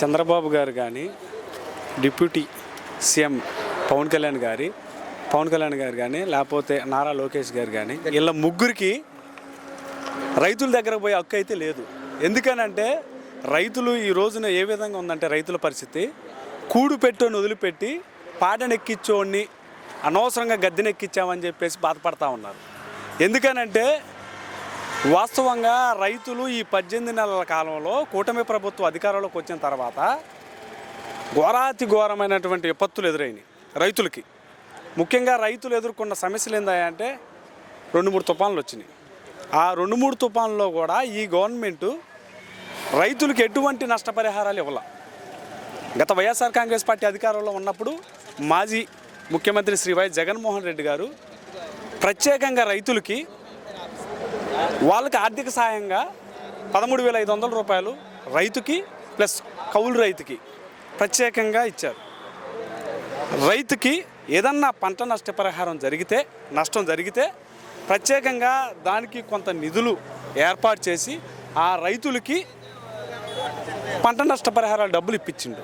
చంద్రబాబు గారు కానీ, deputy CM Pawan Kalyan గారు కానీ, లేకపోతే నారా లోకేష్ గారు కానీ, వీళ్ళ ముగ్గురికి రైతుల దగ్గరకు పోయే హక్కు అయితే లేదు. ఎందుకనంటే రైతులు ఈ రోజున ఏ విధంగా ఉందంటే రైతుల పరిస్థితి, కూడు పెట్టోని వదిలిపెట్టి పాడనెక్కించోడిని అనవసరంగా గద్దెనెక్కించామని చెప్పేసి బాధపడతా ఉన్నారు. ఎందుకనంటే వాస్తవంగా రైతులు ఈ 18 నెలల కాలంలో కూటమి ప్రభుత్వం అధికారంలోకి వచ్చిన తర్వాత ఘోరాతి ఘోరమైనటువంటి విపత్తులు ఎదురైనాయి రైతులకి. ముఖ్యంగా రైతులు ఎదుర్కొన్న సమస్యలు ఏంటంటే 2-3 తుఫాన్లు వచ్చినాయి. ఆ 2-3 తుఫాన్లో కూడా ఈ గవర్నమెంటు రైతులకు ఎటువంటి నష్టపరిహారాలు ఇవ్వాల. గత వైఎస్ఆర్ కాంగ్రెస్ పార్టీ అధికారంలో ఉన్నప్పుడు మాజీ ముఖ్యమంత్రి శ్రీ వైఎస్ జగన్మోహన్ రెడ్డి గారు ప్రత్యేకంగా రైతులకి వాళ్ళకి ఆర్థిక సహాయంగా 13,500 రూపాయలు రైతుకి ప్లస్ కౌలు రైతుకి ప్రత్యేకంగా ఇచ్చారు. రైతుకి ఏదన్నా పంట నష్టం జరిగితే ప్రత్యేకంగా దానికి కొంత నిధులు ఏర్పాటు చేసి ఆ రైతులకి పంట నష్టపరిహారాలు డబ్బులు ఇప్పించిండు.